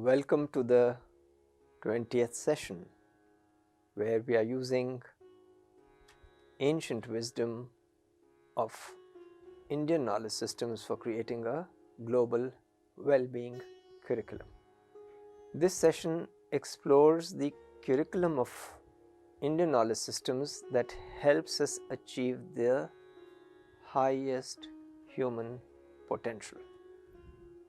Welcome to the 20th session, where we are using ancient wisdom of Indian knowledge systems for creating a global well-being curriculum. This session explores the curriculum of Indian knowledge systems that helps us achieve the highest human potential.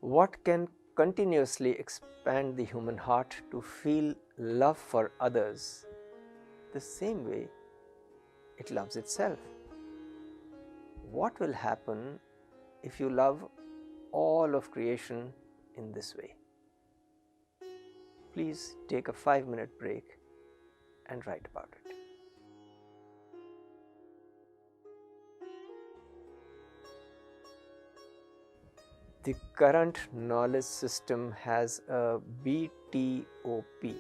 What can continuously expand the human heart to feel love for others the same way it loves itself? What will happen if you love all of creation in this way? Please take a 5-minute break and write about it. The current knowledge system has a BTOP,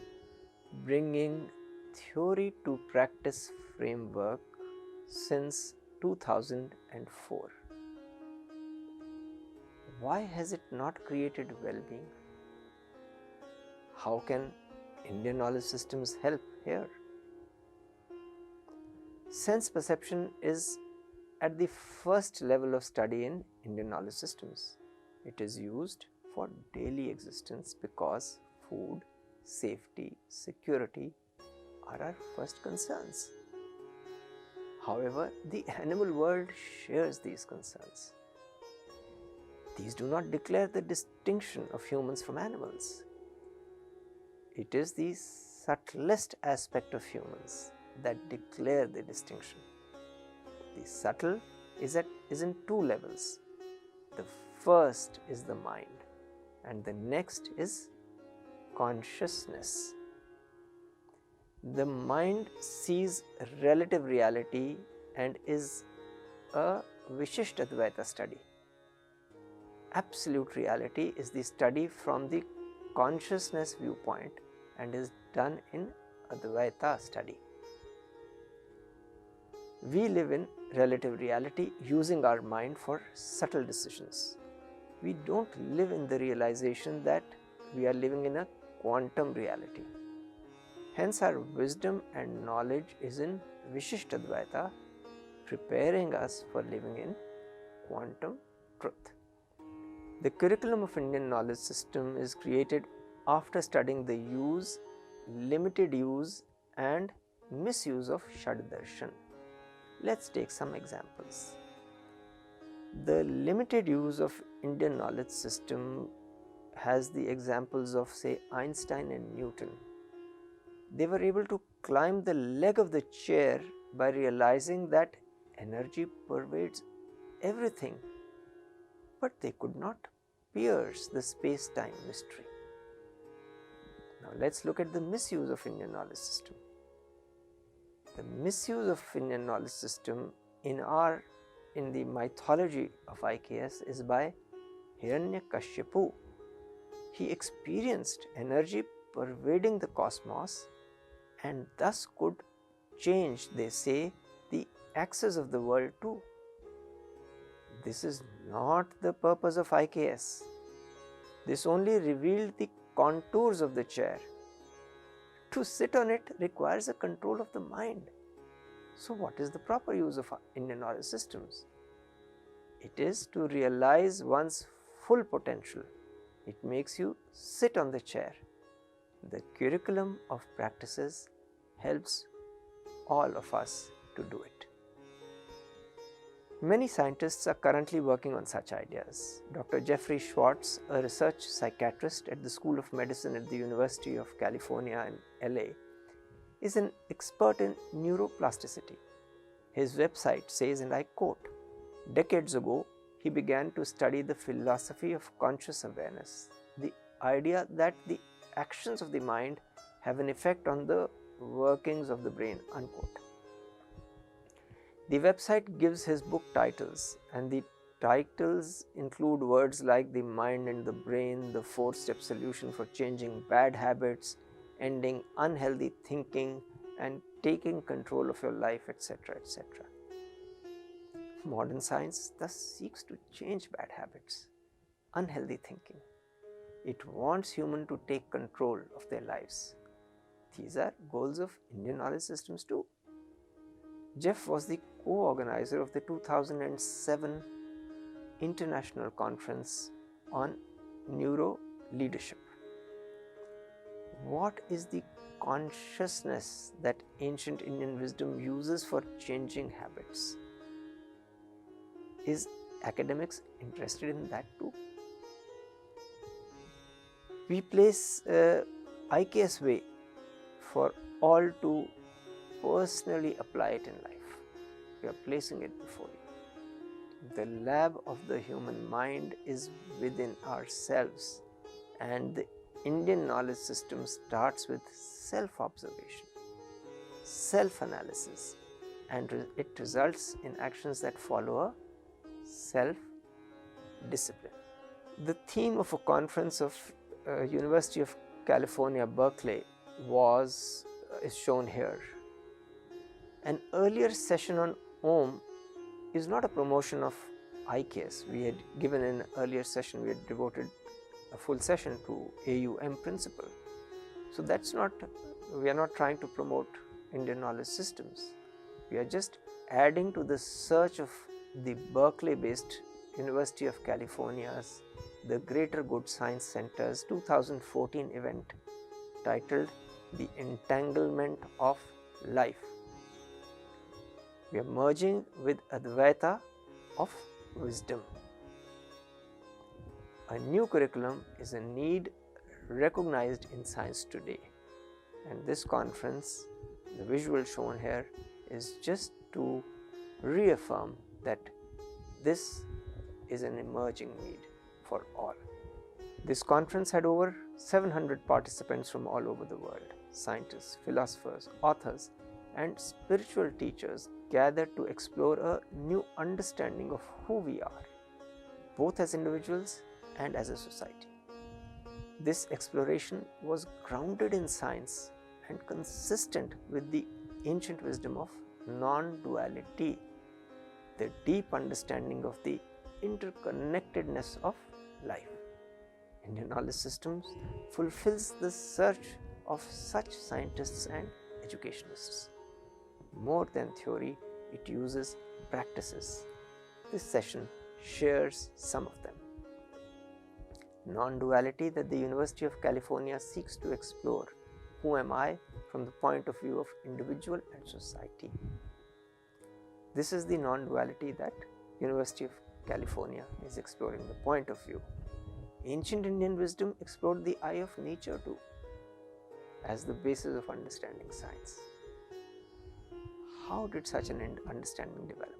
bringing theory to practice framework since 2004. Why has it not created well-being? How can Indian knowledge systems help here? Sense perception is at the first level of study in Indian knowledge systems. It is used for daily existence because food, safety, security are our first concerns. However, the animal world shares these concerns. These do not declare the distinction of humans from animals. It is the subtlest aspect of humans that declare the distinction. The subtle is in two levels. The first is the mind, and the next is consciousness. The mind sees relative reality and is a Vishishtadvaita study. Absolute reality is the study from the consciousness viewpoint and is done in Advaita study. We live in relative reality using our mind for subtle decisions. We don't live in the realization that we are living in a quantum reality. Hence, our wisdom and knowledge is in Vishishtadvaita, preparing us for living in quantum truth. The curriculum of Indian knowledge system is created after studying the use, limited use and misuse of Shaddarshan. Let's take some examples. The limited use of Indian knowledge system has the examples of, say, Einstein and Newton. They were able to climb the leg of the chair by realizing that energy pervades everything, but they could not pierce the space-time mystery. Now let's look at the misuse of Indian knowledge system. The misuse of Indian knowledge system in the mythology of IKS is by Hiranyakashipu. He experienced energy pervading the cosmos and thus could change, they say, the axis of the world too. This is not the purpose of IKS. This only revealed the contours of the chair. To sit on it requires a control of the mind. So what is the proper use of Indian knowledge systems? It is to realize one's full potential. It makes you sit on the chair. The curriculum of practices helps all of us to do it. Many scientists are currently working on such ideas. Dr. Jeffrey Schwartz, a research psychiatrist at the School of Medicine at the University of California in LA, is an expert in neuroplasticity. His website says, and I quote, "Decades ago, he began to study the philosophy of conscious awareness, the idea that the actions of the mind have an effect on the workings of the brain," unquote. The website gives his book titles, and the titles include words like the mind and the brain, the 4-step solution for changing bad habits, ending unhealthy thinking, and taking control of your life, etc., etc. Modern science thus seeks to change bad habits, unhealthy thinking, It wants humans to take control of their lives. These are goals of Indian knowledge systems too. Jeff was the co-organizer of the 2007 International Conference on Neuro Leadership. What is the consciousness that ancient Indian wisdom uses for changing habits? Is academics interested in that too? We place IKS way for all to personally apply it in life. We are placing it before you. The lab of the human mind is within ourselves, and the Indian knowledge system starts with self-observation, self-analysis, and it results in actions that follow a self-discipline. The theme of a conference of University of California, Berkeley is shown here. An earlier session on Om is not a promotion of IKS. We had given in an earlier session, we had devoted a full session to AUM principle. So that's not, we are not trying to promote Indian knowledge systems. We are just adding to the search of the Berkeley-based University of California's The Greater Good Science Center's 2014 event titled The Entanglement of Life. We are merging with Advaita of wisdom. A new curriculum is a need recognized in science today, and this conference, the visual shown here, is just to reaffirm that this is an emerging need for all. This conference had over 700 participants from all over the world. Scientists, philosophers, authors, and spiritual teachers gathered to explore a new understanding of who we are, both as individuals and as a society. This exploration was grounded in science and consistent with the ancient wisdom of non-duality, the deep understanding of the interconnectedness of life. Indian knowledge systems fulfills the search of such scientists and educationists. More than theory, it uses practices. This session shares some of them. Non-duality that the University of California seeks to explore. Who am I from the point of view of individual and society? This is the non-duality that University of California is exploring, the point of view. Ancient Indian wisdom explored the eye of nature too, as the basis of understanding science. How did such an understanding develop?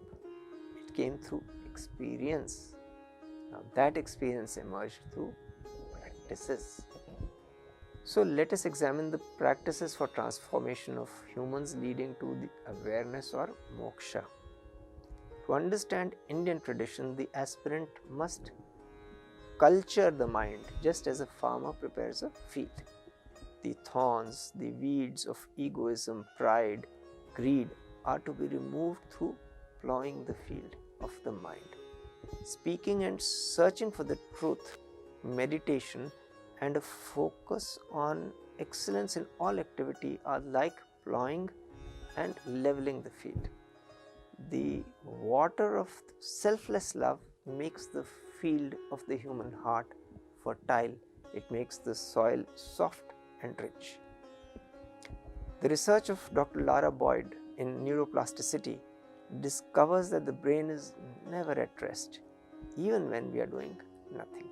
It came through experience. Now that experience emerged through practices. So let us examine the practices for transformation of humans leading to the awareness or moksha. To understand Indian tradition, the aspirant must culture the mind just as a farmer prepares a field. The thorns, the weeds of egoism, pride, greed are to be removed through plowing the field of the mind. Speaking and searching for the truth, meditation, and a focus on excellence in all activity are like plowing and leveling the field. The water of selfless love makes the field of the human heart fertile. It makes the soil soft and rich. The research of Dr. Lara Boyd in neuroplasticity discovers that the brain is never at rest, even when we are doing nothing.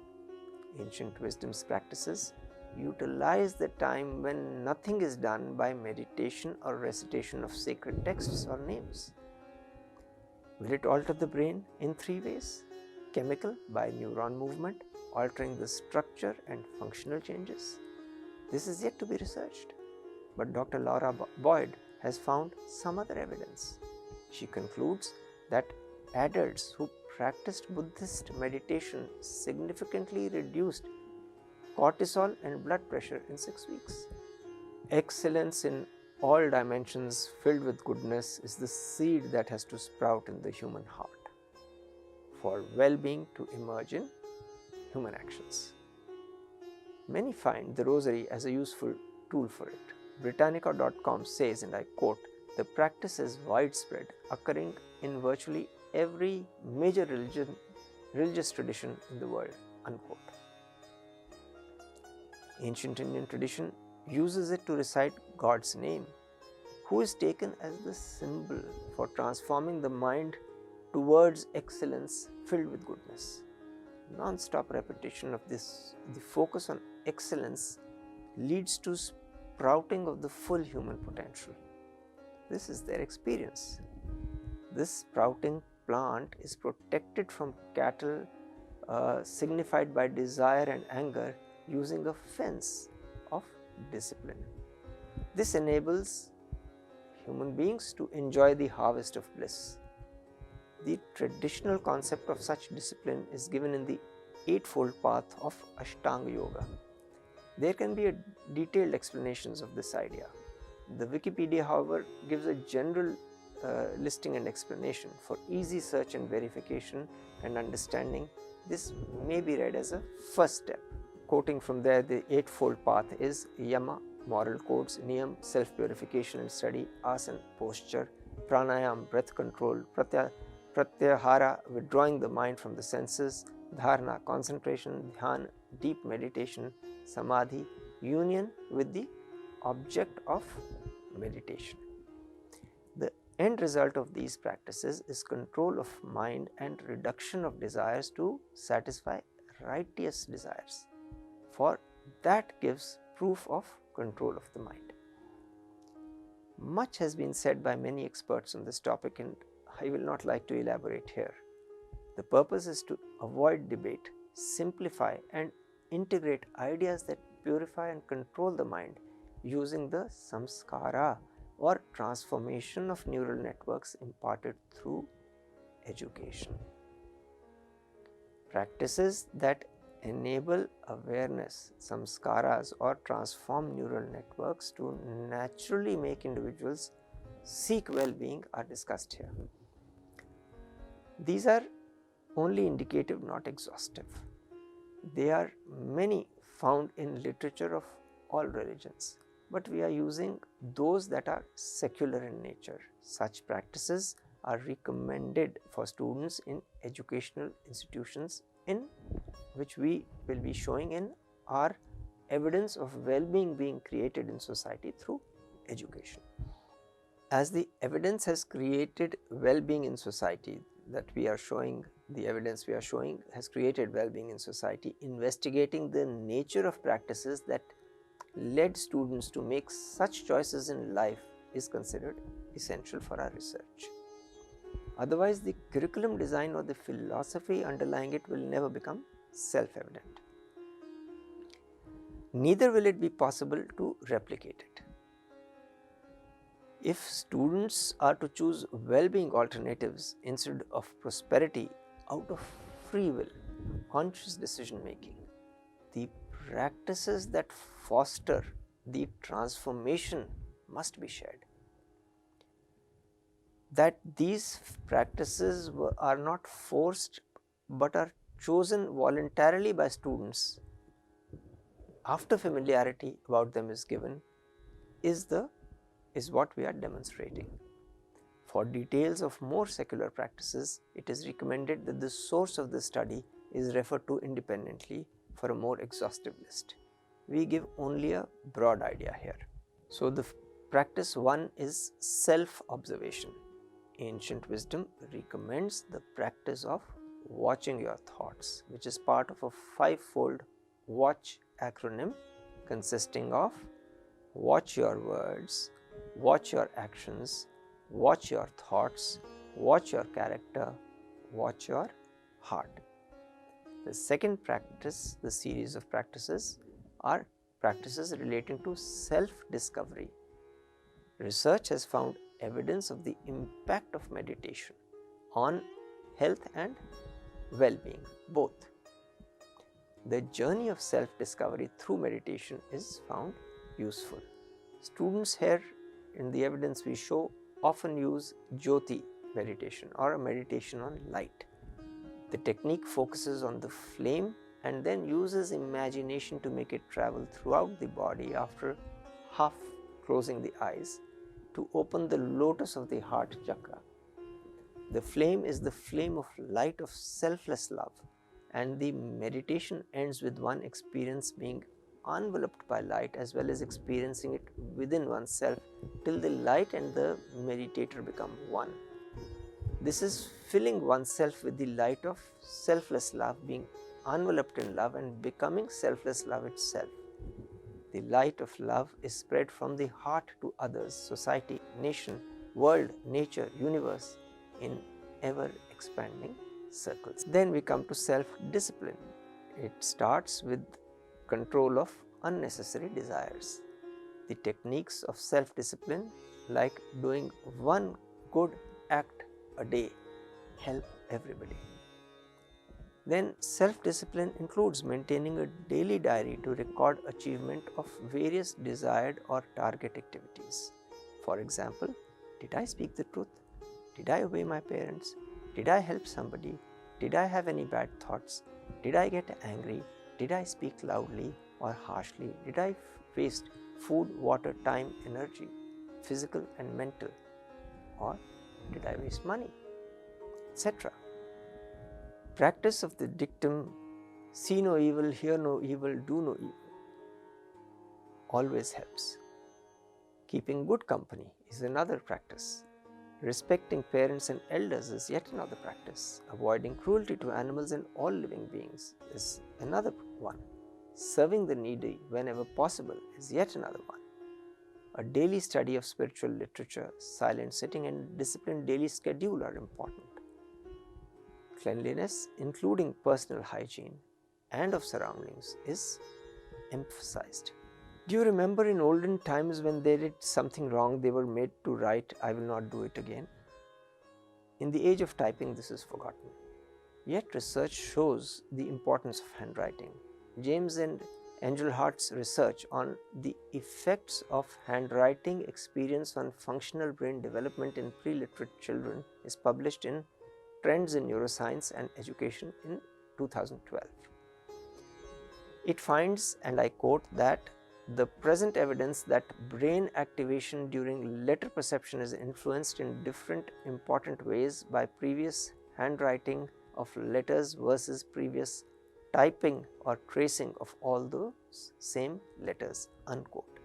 Ancient wisdom's practices utilize the time when nothing is done by meditation or recitation of sacred texts or names. Will it alter the brain in three ways? Chemical, by neuron movement, altering the structure and functional changes. This is yet to be researched, but Dr. Laura Boyd has found some other evidence. She concludes that adults who practiced Buddhist meditation significantly reduced cortisol and blood pressure in 6 weeks. Excellence in all dimensions filled with goodness is the seed that has to sprout in the human heart for well-being to emerge in human actions. Many find the rosary as a useful tool for it. Britannica.com says, and I quote, "The practice is widespread, occurring in virtually every major religious tradition in the world." Unquote. Ancient Indian tradition uses it to recite God's name, who is taken as the symbol for transforming the mind towards excellence filled with goodness. Non-stop repetition of this, the focus on excellence, leads to sprouting of the full human potential. This is their experience. This sprouting plant is protected from cattle, signified by desire and anger, using a fence of discipline. This enables human beings to enjoy the harvest of bliss. The traditional concept of such discipline is given in the Eightfold Path of Ashtanga Yoga. There can be detailed explanations of this idea. The Wikipedia, however, gives a general listing and explanation. For easy search and verification and understanding, this may be read as a first step. Quoting from there, the Eightfold Path is Yama, moral codes; Niyam, self-purification and study; Asana, posture; Pranayam, breath control; Pratyahara, withdrawing the mind from the senses; Dharana, concentration; Dhyan, deep meditation; Samadhi, union with the object of meditation. The end result of these practices is control of mind and reduction of desires to satisfy righteous desires, for that gives proof of control of the mind. Much has been said by many experts on this topic, and I will not like to elaborate here. The purpose is to avoid debate, simplify and integrate ideas that purify and control the mind using the samskara, or transformation of neural networks imparted through education. Practices that enable awareness, samskaras, or transform neural networks to naturally make individuals seek well-being are discussed here. These are only indicative, not exhaustive. There are many found in literature of all religions, but we are using those that are secular in nature. Such practices are recommended for students in educational institutions, in which we will be showing in our evidence of well-being being created in society through education. As the evidence has created well-being in society, that we are showing, the evidence we are showing has created well-being in society, investigating the nature of practices that led students to make such choices in life is considered essential for our research. Otherwise, the curriculum design or the philosophy underlying it will never become self-evident. Neither will it be possible to replicate it. If students are to choose well-being alternatives instead of prosperity out of free will, conscious decision making, the practices that foster the transformation must be shared. That these practices are not forced but are chosen voluntarily by students after familiarity about them is given is what we are demonstrating. For details of more secular practices, it is recommended that the source of the study is referred to independently for a more exhaustive list. We give only a broad idea here. So, the practice 1 is self-observation. Ancient wisdom recommends the practice of watching your thoughts, which is part of a 5-fold WATCH acronym consisting of watch your words, watch your actions, watch your thoughts, watch your character, watch your heart. The second practice, the series of practices, are practices relating to self-discovery. Research has found evidence of the impact of meditation on health and well-being, both. The journey of self-discovery through meditation is found useful. Students here, in the evidence we show, often use Jyoti meditation or a meditation on light. The technique focuses on the flame and then uses imagination to make it travel throughout the body after half closing the eyes to open the lotus of the heart chakra. The flame is the flame of light of selfless love, and the meditation ends with one experience being enveloped by light as well as experiencing it within oneself till the light and the meditator become one. This is filling oneself with the light of selfless love, being enveloped in love and becoming selfless love itself. The light of love is spread from the heart to others, society, nation, world, nature, universe in ever expanding circles. Then we come to self-discipline. It starts with control of unnecessary desires. The techniques of self-discipline, like doing one good act a day, help everybody. Then self-discipline includes maintaining a daily diary to record achievement of various desired or target activities. For example, did I speak the truth? Did I obey my parents? Did I help somebody? Did I have any bad thoughts? Did I get angry? Did I speak loudly or harshly? Did I waste food, water, time, energy, physical and mental? Or did I waste money? Etc. Practice of the dictum, see no evil, hear no evil, do no evil, always helps. Keeping good company is another practice. Respecting parents and elders is yet another practice. Avoiding cruelty to animals and all living beings is another one. Serving the needy whenever possible is yet another one. A daily study of spiritual literature, silent sitting and disciplined daily schedule are important. Cleanliness, including personal hygiene and of surroundings, is emphasized. Do you remember in olden times when they did something wrong, they were made to write, "I will not do it again"? In the age of typing, this is forgotten. Yet research shows the importance of handwriting. James and Angel Hart's research on the effects of handwriting experience on functional brain development in pre-literate children is published in Trends in Neuroscience and Education in 2012. It finds, and I quote, that the present evidence that brain activation during letter perception is influenced in different important ways by previous handwriting of letters versus previous typing or tracing of all those same letters, unquote.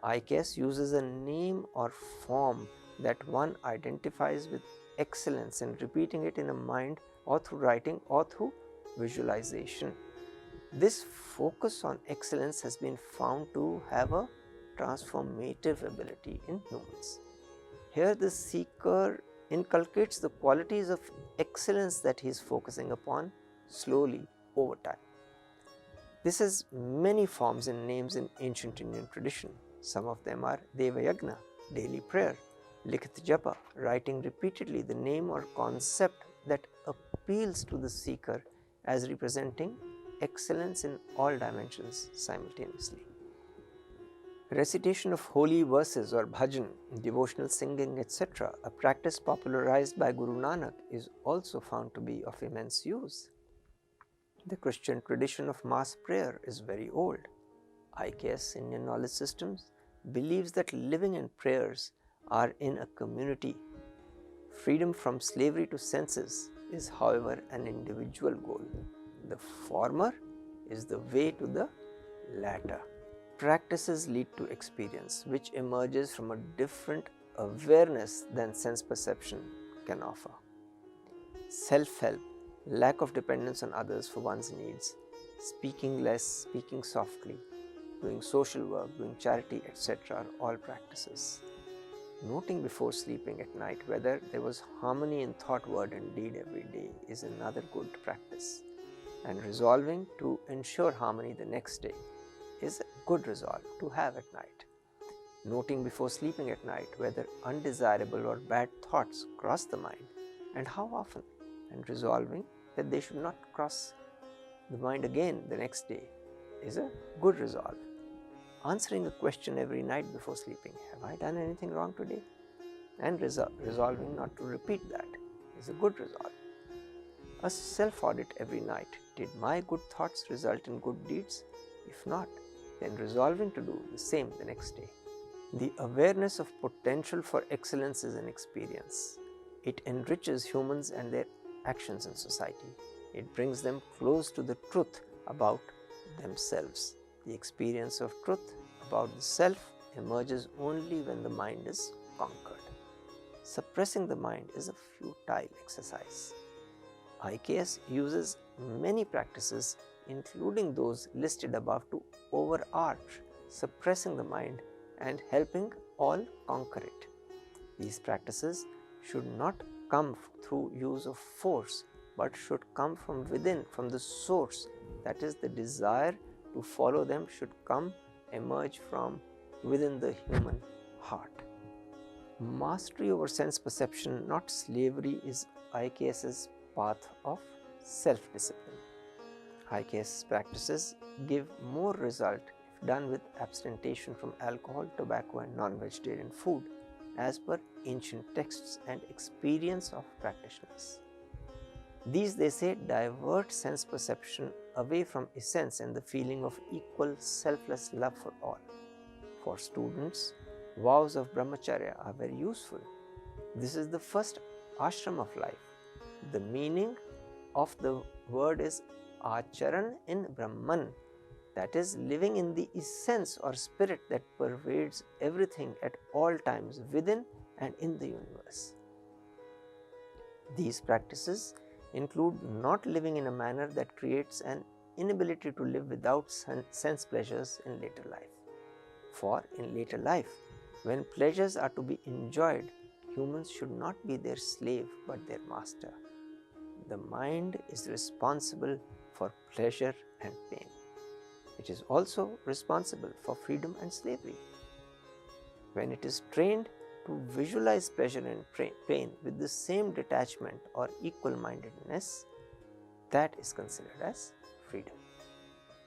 ICAS uses a name or form that one identifies with excellence and repeating it in a mind or through writing or through visualization. This focus on excellence has been found to have a transformative ability in humans. Here the seeker inculcates the qualities of excellence that he is focusing upon slowly over time. This has many forms and names in ancient Indian tradition. Some of them are Deva Yagna, daily prayer, Likhat Japa, writing repeatedly the name or concept that appeals to the seeker as representing excellence in all dimensions simultaneously. Recitation of holy verses or bhajan, devotional singing, etc., a practice popularized by Guru Nanak, is also found to be of immense use. The Christian tradition of mass prayer is very old. IKS, Indian Knowledge Systems, believes that living and prayers are in a community. Freedom from slavery to senses is, however, an individual goal. The former is the way to the latter. Practices lead to experience, which emerges from a different awareness than sense perception can offer. Self-help, lack of dependence on others for one's needs, speaking less, speaking softly, doing social work, doing charity, etc. are all practices. Noting before sleeping at night whether there was harmony in thought, word and deed every day is another good practice. And resolving to ensure harmony the next day is a good resolve to have at night. Noting before sleeping at night whether undesirable or bad thoughts cross the mind and how often, and resolving that they should not cross the mind again the next day is a good resolve. Answering a question every night before sleeping, have I done anything wrong today? And resolving not to repeat that is a good resolve. A self-audit every night. Did my good thoughts result in good deeds? If not, then resolving to do the same the next day. The awareness of potential for excellence is an experience. It enriches humans and their actions in society. It brings them close to the truth about themselves. The experience of truth about the self emerges only when the mind is conquered. Suppressing the mind is a futile exercise. IKS uses many practices, including those listed above, to overarch suppressing the mind and helping all conquer it. These practices should not come through use of force, but should come from within, from the source. That is, the desire to follow them should emerge from within the human heart. Mastery over sense perception, not slavery, is IKS's path of self-discipline. IKS practices give more result if done with abstention from alcohol, tobacco and non-vegetarian food, as per ancient texts and experience of practitioners. These, they say, divert sense perception away from essence and the feeling of equal selfless love for all. For students, vows of brahmacharya are very useful. This is the first ashram of life. The meaning of the word is acharan in Brahman, that is, living in the essence or spirit that pervades everything at all times within and in the universe. These practices include not living in a manner that creates an inability to live without sense pleasures in later life. For in later life, when pleasures are to be enjoyed, humans should not be their slave but their master. The mind is responsible for pleasure and pain. It is also responsible for freedom and slavery. When it is trained to visualize pleasure and pain with the same detachment or equal-mindedness, that is considered as freedom.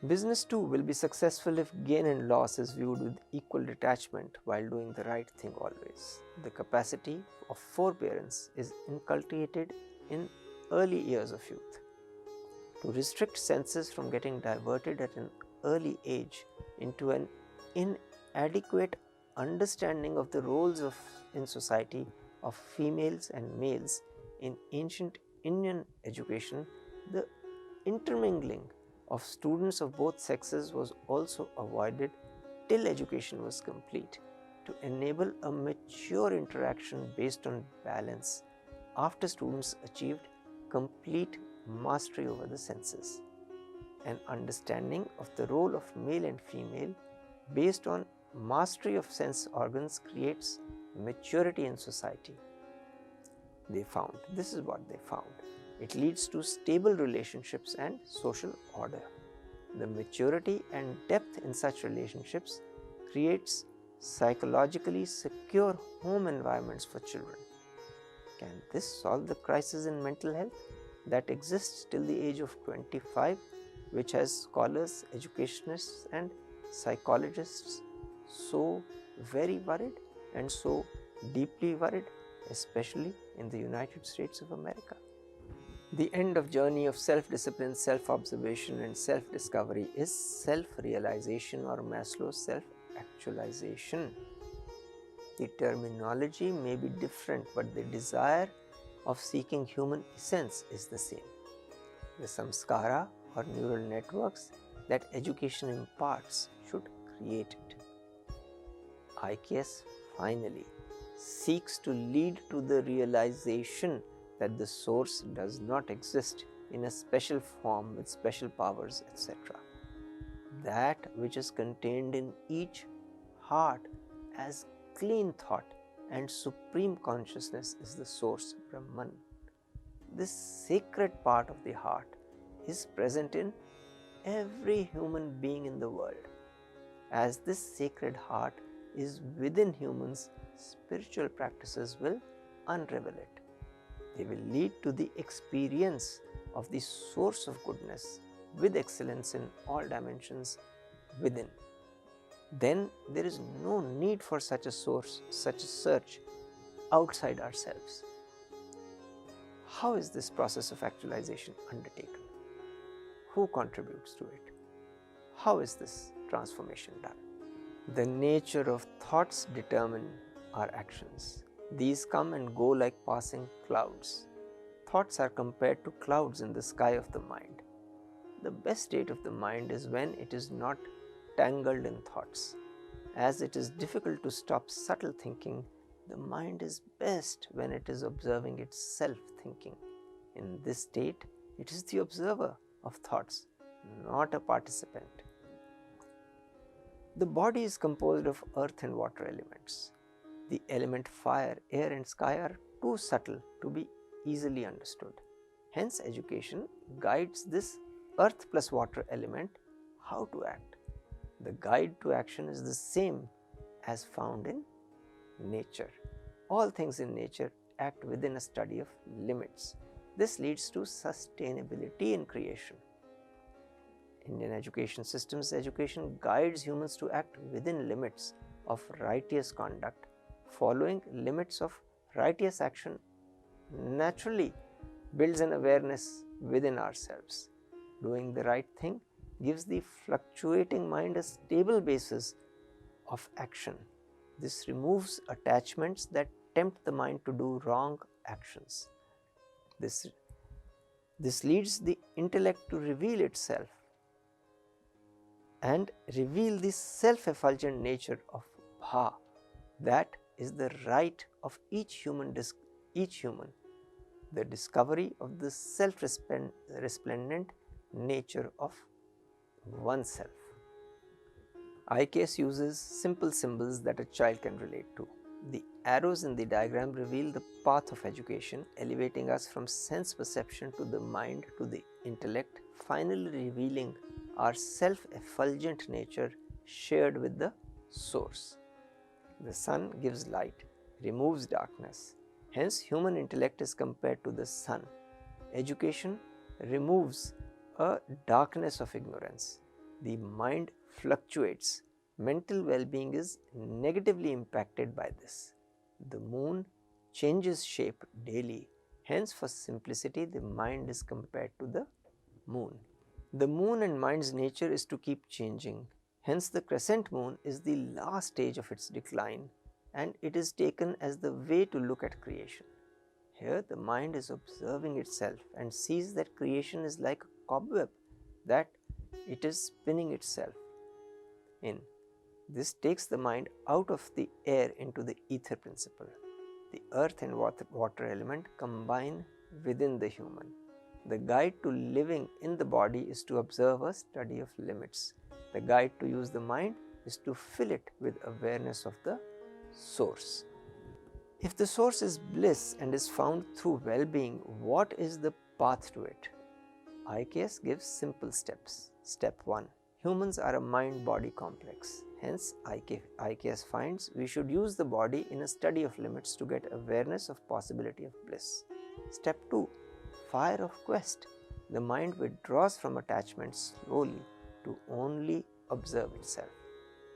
Business too will be successful if gain and loss is viewed with equal detachment while doing the right thing always. The capacity of forbearance is inculcated in early years of youth. To restrict senses from getting diverted at an early age into an inadequate understanding of the roles in society of females and males in ancient Indian education, the intermingling of students of both sexes was also avoided till education was complete, to enable a mature interaction based on balance after students achieved complete mastery over the senses. An understanding of the role of male and female based on mastery of sense organs creates maturity in society. They found, this is what they found, it leads to stable relationships and social order. The maturity and depth in such relationships creates psychologically secure home environments for children. Can this solve the crisis in mental health that exists till the age of 25, which has scholars, educationists and psychologists so very worried and so deeply worried, especially in the United States of America? The end of journey of self-discipline, self-observation and self-discovery is self-realization or Maslow's self-actualization. The terminology may be different, but the desire of seeking human essence is the same. The samskara or neural networks that education imparts should create it. IKS finally seeks to lead to the realization that the source does not exist in a special form with special powers, etc. That which is contained in each heart as clean thought and supreme consciousness is the source, Brahman. This sacred part of the heart is present in every human being in the world. As this sacred heart is within humans, spiritual practices will unravel it. They will lead to the experience of the source of goodness with excellence in all dimensions within. Then there is no need for such a source, such a search outside ourselves. How is this process of actualization undertaken? Who contributes to it? How is this transformation done? The nature of thoughts determine our actions. These come and go like passing clouds. Thoughts are compared to clouds in the sky of the mind. The best state of the mind is when it is not tangled in thoughts. As it is difficult to stop subtle thinking, the mind is best when it is observing itself thinking. In this state, it is the observer of thoughts, not a participant. The body is composed of earth and water elements. The element fire, air and sky are too subtle to be easily understood. Hence, education guides this earth plus water element how to act. The guide to action is the same as found in nature. All things in nature act within a study of limits. This leads to sustainability in creation. Indian education guides humans to act within limits of righteous conduct. Following limits of righteous action naturally builds an awareness within ourselves. Doing the right thing gives the fluctuating mind a stable basis of action. This removes attachments that tempt the mind to do wrong actions. This leads the intellect to reveal itself and reveal the self-effulgent nature of Bha. That is the right of each human, the discovery of the self-resplendent nature of oneself. IKS uses simple symbols that a child can relate to. The arrows in the diagram reveal the path of education, elevating us from sense perception to the mind to the intellect, finally revealing our self-effulgent nature shared with the source. The sun gives light, removes darkness. Hence, human intellect is compared to the sun. Education removes a darkness of ignorance. The mind fluctuates. Mental well-being is negatively impacted by this. The moon changes shape daily. Hence, for simplicity, the mind is compared to the moon. The moon and mind's nature is to keep changing. Hence, the crescent moon is the last stage of its decline, and it is taken as the way to look at creation. Here, the mind is observing itself and sees that creation is like a cobweb that it is spinning itself in. This takes the mind out of the air into the ether principle. The earth and water element combine within the human. The guide to living in the body is to observe a study of limits. The guide to use the mind is to fill it with awareness of the source. If the source is bliss and is found through well-being, what is the path to it? IKS gives simple steps. Step 1. Humans are a mind-body complex. Hence, IKS finds we should use the body in a study of limits to get awareness of possibility of bliss. Step 2. Fire of quest. The mind withdraws from attachment slowly to only observe itself.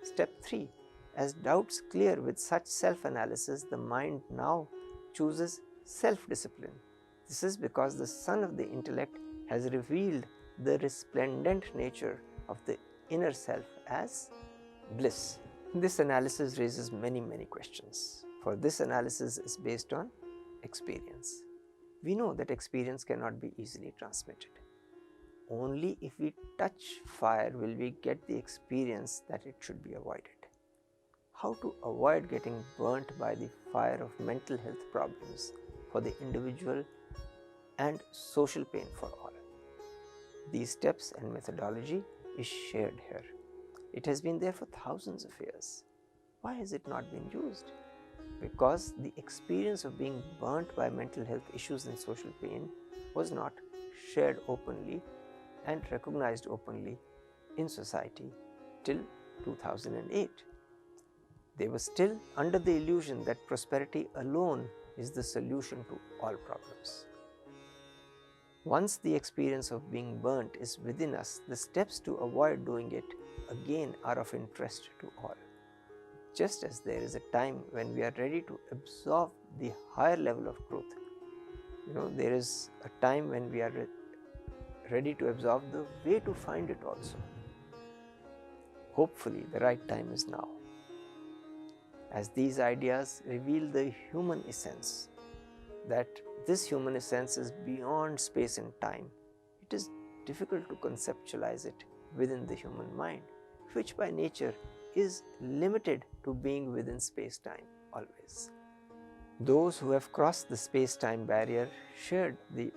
Step 3. As doubts clear with such self-analysis, the mind now chooses self-discipline. This is because the sun of the intellect has revealed the resplendent nature of the inner self as bliss. This analysis raises many questions, for this analysis is based on experience. We know that experience cannot be easily transmitted. Only if we touch fire will we get the experience that it should be avoided. How to avoid getting burnt by the fire of mental health problems for the individual and social pain for all. These steps and methodology is shared here. It has been there for thousands of years. Why has it not been used? Because the experience of being burnt by mental health issues and social pain was not shared openly and recognized openly in society till 2008. They were still under the illusion that prosperity alone is the solution to all problems. Once the experience of being burnt is within us, the steps to avoid doing it again are of interest to all. Just as there is a time when we are ready to absorb the higher level of truth, There is a time when we are ready to absorb, the way to find it also. Hopefully, the right time is now. As these ideas reveal the human essence, that this human essence is beyond space and time, it is difficult to conceptualize it within the human mind, which by nature is limited to being within space-time always. Those who have crossed the space-time barrier shared the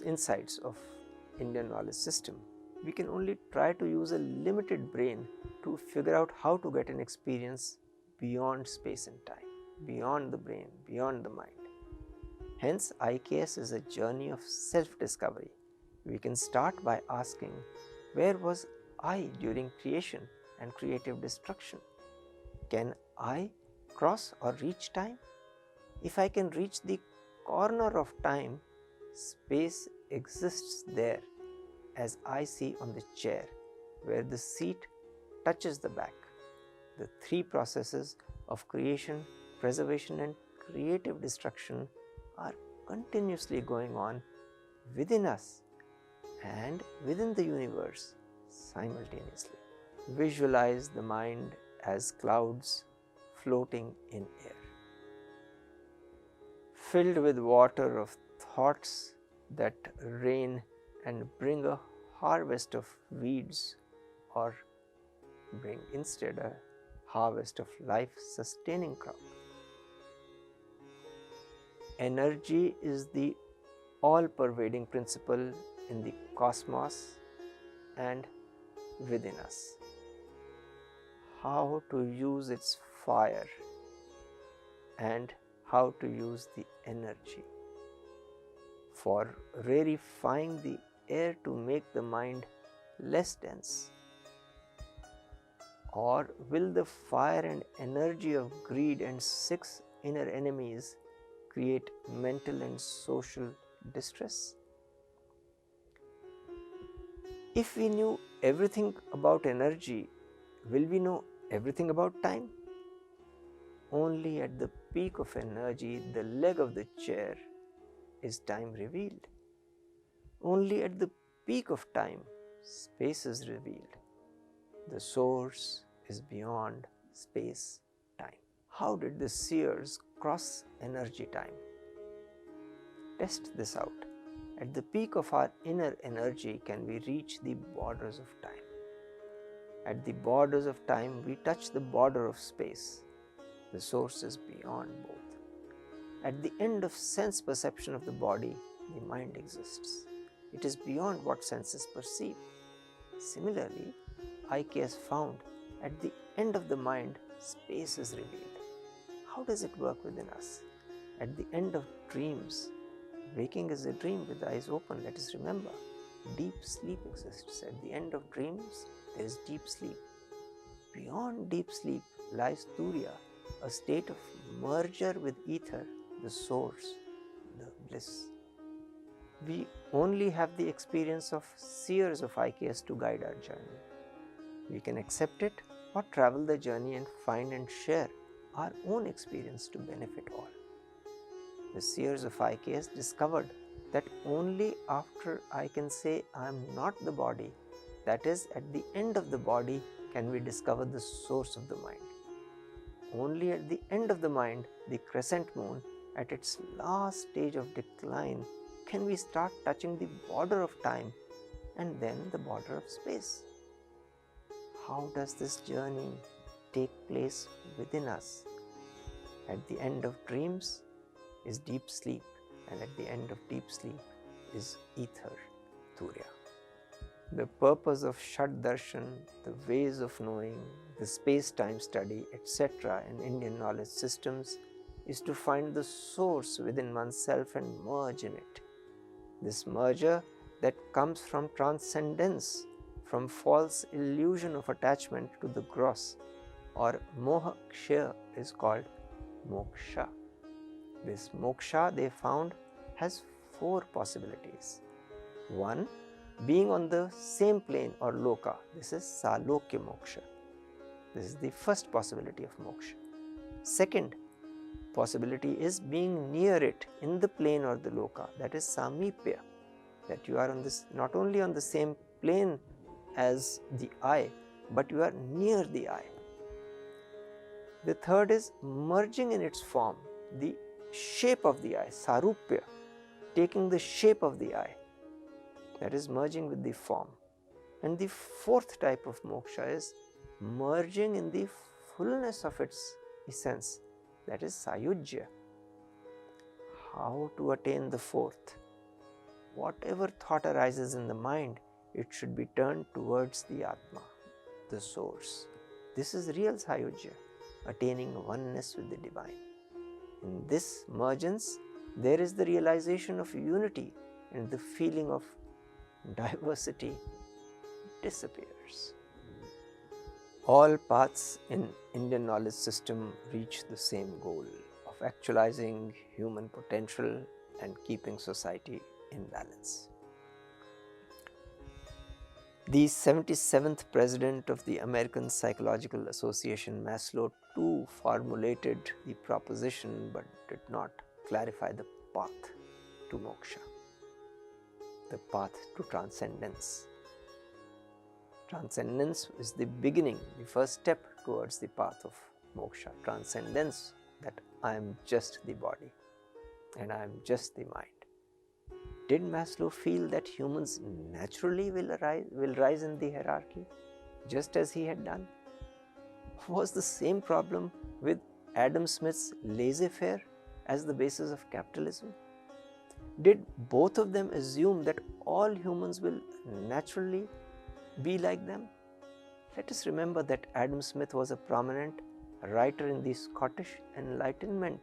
insights of Indian knowledge system. We can only try to use a limited brain to figure out how to get an experience beyond space and time, beyond the brain, beyond the mind. Hence, IKS is a journey of self-discovery. We can start by asking, where was I during creation and creative destruction? Can I cross or reach time? If I can reach the corner of time, space exists there, as I see on the chair, where the seat touches the back. The three processes of creation, preservation and creative destruction are continuously going on within us and within the universe simultaneously. Visualize the mind as clouds floating in air, filled with water of thoughts that rain and bring a harvest of weeds, or bring instead a harvest of life-sustaining crop. Energy is the all-pervading principle in the cosmos and within us. How to use its fire and how to use the energy for rarefying the air to make the mind less dense? Or will the fire and energy of greed and 6 inner enemies create mental and social distress? If we knew everything about energy, will we know everything about time? Only at the peak of energy, the leg of the chair, is time revealed. Only at the peak of time, space is revealed. The source is beyond space, time. How did the seers cross energy time? Test this out. At the peak of our inner energy, can we reach the borders of time? At the borders of time, we touch the border of space. The source is beyond both. At the end of sense perception of the body, the mind exists. It is beyond what senses perceive. Similarly, IKS found at the end of the mind, space is revealed. How does it work within us? At the end of dreams, waking is a dream with the eyes open, let us remember. Deep sleep exists. At the end of dreams, there is deep sleep. Beyond deep sleep lies Turiya, a state of merger with ether, the source, the bliss. We only have the experience of seers of IKS to guide our journey. We can accept it or travel the journey and find and share our own experience to benefit all. The seers of IKS discovered that only after I can say I am not the body, that is, at the end of the body, can we discover the source of the mind. Only at the end of the mind, the crescent moon, at its last stage of decline, can we start touching the border of time and then the border of space. How does this journey take place within us? At the end of dreams is deep sleep, and at the end of deep sleep is ether, Turiya. The purpose of Shad Darshan, the ways of knowing, the space-time study, etc. in Indian knowledge systems is to find the source within oneself and merge in it. This merger that comes from transcendence, from false illusion of attachment to the gross, or moha kshaya, is called moksha. This moksha, they found, has 4 possibilities. 1. Being on the same plane or loka, this is salokya moksha. This is the first possibility of moksha. Second, possibility is being near it in the plane or the loka, that is samipya, that you are on this, not only on the same plane as the eye, but you are near the eye. The third is merging in its form, the shape of the eye, sarupya, taking the shape of the eye, that is merging with the form. And the fourth type of moksha is merging in the fullness of its essence, that is sayujya. How to attain the fourth? Whatever thought arises in the mind, it should be turned towards the Atma, the source. This is real sayujya, attaining oneness with the divine. In this mergence, there is the realization of unity, and the feeling of diversity disappears. All paths in Indian knowledge system reach the same goal of actualizing human potential and keeping society in balance. The 77th president of the American Psychological Association, Maslow, too formulated the proposition but did not clarify the path to moksha, the path to transcendence. Transcendence is the beginning, the first step towards the path of moksha. Transcendence, that I am just the body and I am just the mind. Did Maslow feel that humans naturally will rise in the hierarchy, just as he had done? Was the same problem with Adam Smith's laissez-faire as the basis of capitalism? Did both of them assume that all humans will naturally be like them? Let us remember that Adam Smith was a prominent writer in the Scottish Enlightenment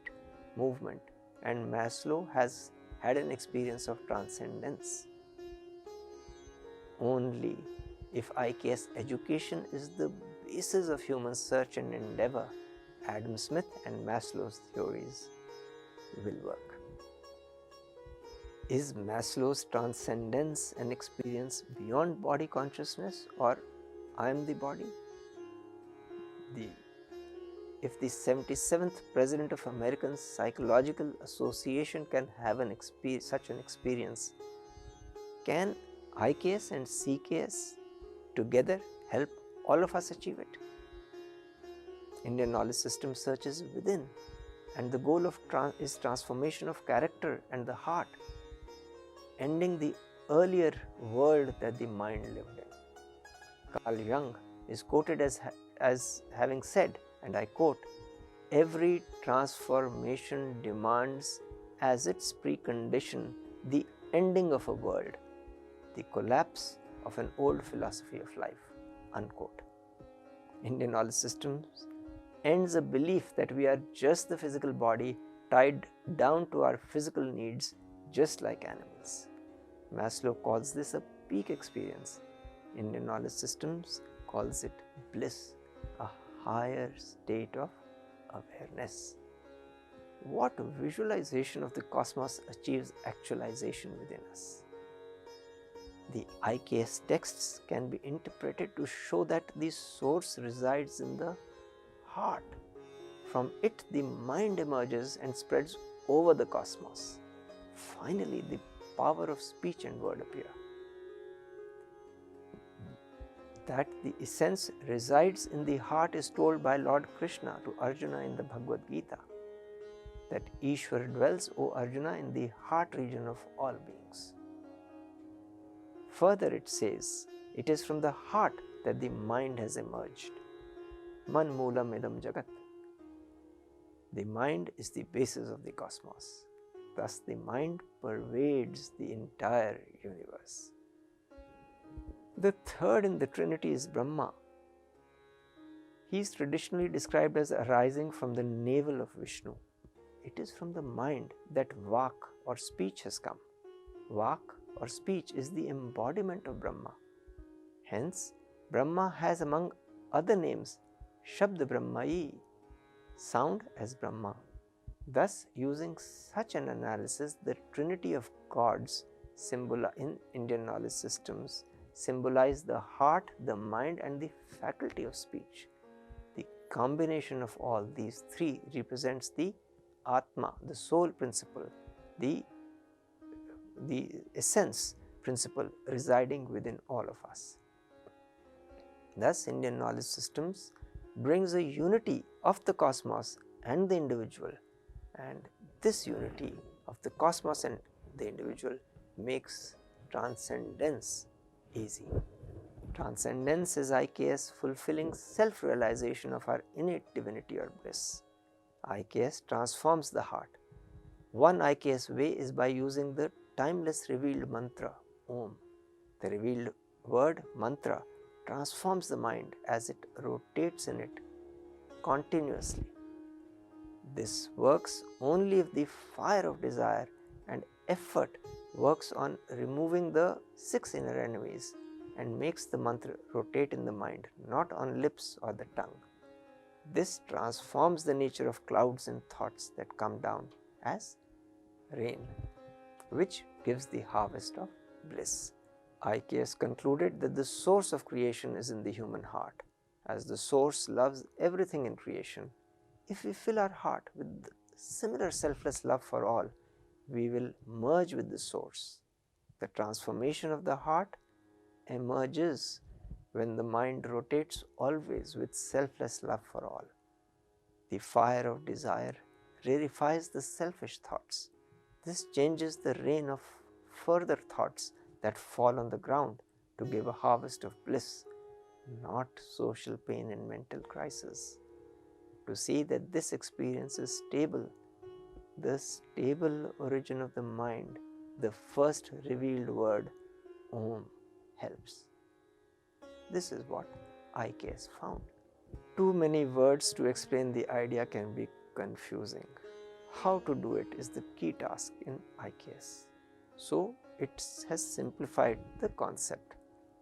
movement, and Maslow has had an experience of transcendence. Only if IKS education is the basis of human search and endeavor, Adam Smith and Maslow's theories will work. Is Maslow's transcendence an experience beyond body consciousness, or I am the body? If the 77th president of American Psychological Association can have such an experience, can IKS and CKS together help all of us achieve it? Indian knowledge system searches within, and the goal of is transformation of character and the heart, ending the earlier world that the mind lived in. Carl Jung is quoted as having said, and I quote, "Every transformation demands as its precondition the ending of a world, the collapse of an old philosophy of life," unquote. Indian knowledge systems ends a belief that we are just the physical body tied down to our physical needs, just like animals. Maslow calls this a peak experience. Indian knowledge systems calls it bliss, a higher state of awareness. What visualization of the cosmos achieves actualization within us? The IKS texts can be interpreted to show that the source resides in the heart. From it, the mind emerges and spreads over the cosmos. Finally, the power of speech and word appear. That the essence resides in the heart is told by Lord Krishna to Arjuna in the Bhagavad Gita, that Ishwar dwells, O Arjuna, in the heart region of all beings. Further it says, it is from the heart that the mind has emerged. Man moolam idam jagat. The mind is the basis of the cosmos. Thus the mind pervades the entire universe. The third in the Trinity is Brahma. He is traditionally described as arising from the navel of Vishnu. It is from the mind that Vak or speech has come. Vak or speech is the embodiment of Brahma. Hence, Brahma has among other names Shabd Brahmai, sound as Brahma. Thus, using such an analysis, the Trinity of gods in Indian knowledge systems symbolize the heart, the mind, and the faculty of speech. The combination of all these three represents the Atma, the soul principle, the essence principle residing within all of us. Thus, Indian knowledge systems brings a unity of the cosmos and the individual, and this unity of the cosmos and the individual makes transcendence easy. Transcendence is IKS fulfilling self-realization of our innate divinity or bliss. IKS transforms the heart. One IKS way is by using the timeless revealed mantra, Om. The revealed word, mantra, transforms the mind as it rotates in it continuously. This works only if the fire of desire and effort works on removing the 6 inner enemies and makes the mantra rotate in the mind, not on lips or the tongue. This transforms the nature of clouds and thoughts that come down as rain, which gives the harvest of bliss. IKS concluded that the source of creation is in the human heart. As the source loves everything in creation, if we fill our heart with similar selfless love for all, we will merge with the source. The transformation of the heart emerges when the mind rotates always with selfless love for all. The fire of desire rarefies the selfish thoughts. This changes the rain of further thoughts that fall on the ground to give a harvest of bliss, not social pain and mental crisis. To see that this experience is stable, the stable origin of the mind, the first revealed word, Om, helps. This is what IKS found. Too many words to explain the idea can be confusing. How to do it is the key task in IKS. So, it has simplified the concept.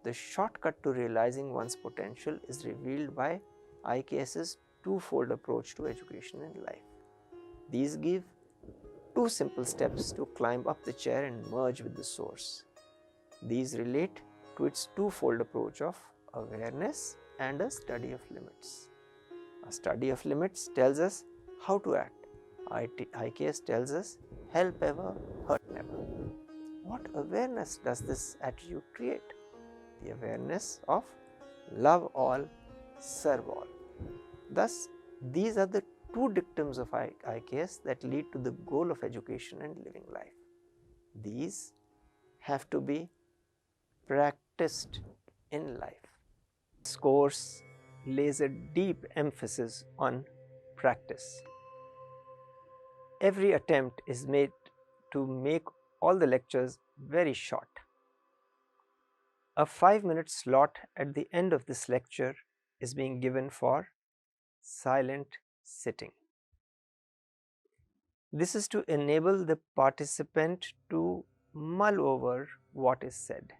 The shortcut to realizing one's potential is revealed by IKS's twofold approach to education and life. These give 2 simple steps to climb up the chair and merge with the source. These relate to its twofold approach of awareness and a study of limits. A study of limits tells us how to act. IKS tells us help ever, hurt never. What awareness does this attribute create? The awareness of love all, serve all. Thus, these are the 2 dictums of IKS that lead to the goal of education and living life. These have to be practiced in life. This course lays a deep emphasis on practice. Every attempt is made to make all the lectures very short. A 5-minute slot at the end of this lecture is being given for silent sitting. This is to enable the participant to mull over what is said.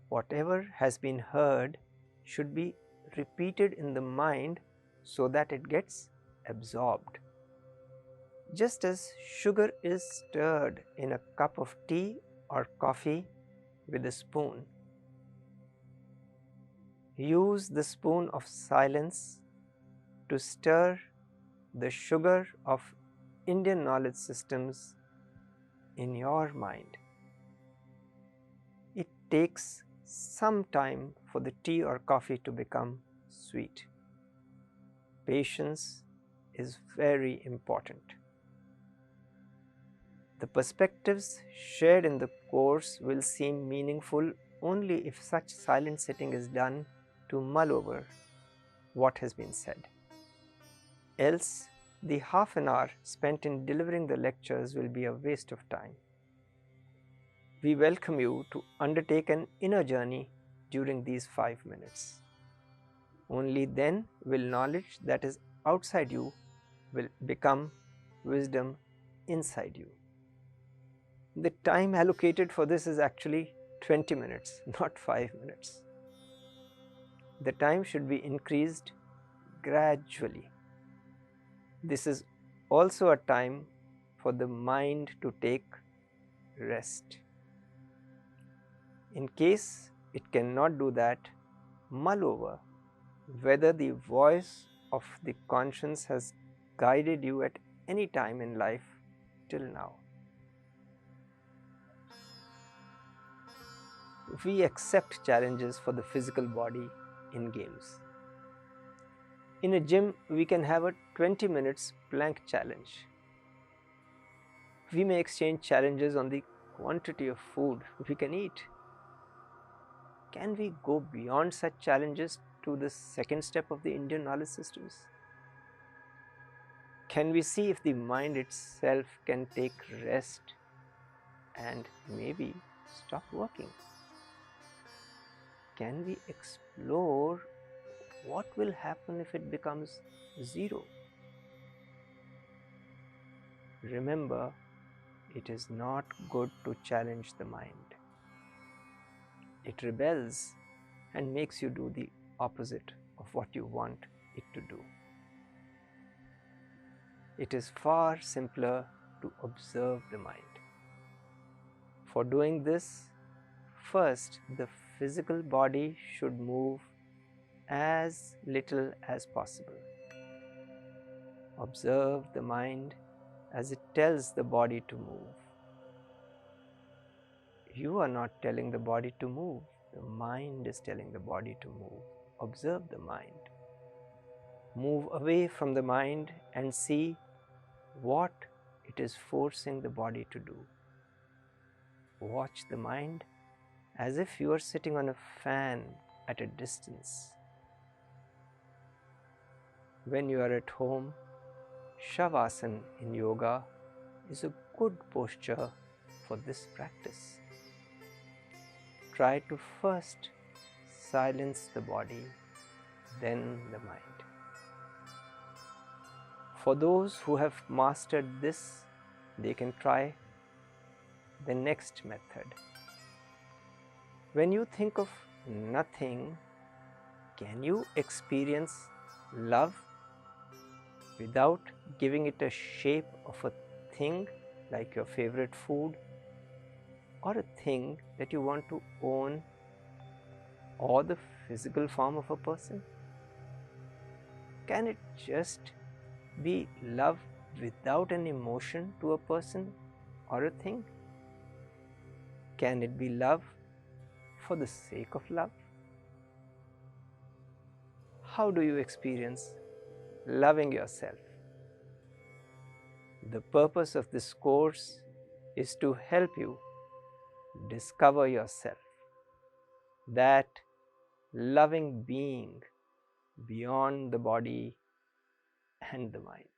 Whatever has been heard should be repeated in the mind so that it gets absorbed. Just as sugar is stirred in a cup of tea or coffee with a spoon, use the spoon of silence to stir the sugar of Indian knowledge systems in your mind. It takes some time for the tea or coffee to become sweet. Patience is very important. The perspectives shared in the course will seem meaningful only if such silent sitting is done to mull over what has been said. Else, the half an hour spent in delivering the lectures will be a waste of time. We welcome you to undertake an inner journey during these 5 minutes. Only then will knowledge that is outside you will become wisdom inside you. The time allocated for this is actually 20 minutes, not 5 minutes. The time should be increased gradually. This is also a time for the mind to take rest. In case it cannot do that, mull over whether the voice of the conscience has guided you at any time in life till now. We accept challenges for the physical body in games. In a gym, we can have a 20 minutes plank challenge. We may exchange challenges on the quantity of food we can eat. Can we go beyond such challenges to the second step of the Indian knowledge systems? Can we see if the mind itself can take rest and maybe stop working? Can we explore what will happen if it becomes zero? Remember, it is not good to challenge the mind. It rebels and makes you do the opposite of what you want it to do. It is far simpler to observe the mind. For doing this, first the physical body should move as little as possible. Observe the mind as it tells the body to move. You are not telling the body to move, the mind is telling the body to move. Observe the mind. Move away from the mind and see what it is forcing the body to do. Watch the mind as if you are sitting on a fan at a distance. When you are at home, Shavasana in yoga is a good posture for this practice. Try to first silence the body, then the mind. For those who have mastered this, they can try the next method. When you think of nothing, can you experience love without giving it a shape of a thing like your favorite food or a thing that you want to own or the physical form of a person? Can it just be love without an emotion to a person or a thing? Can it be love for the sake of love? How do you experience loving yourself? The purpose of this course is to help you discover yourself, that loving being beyond the body and the mind.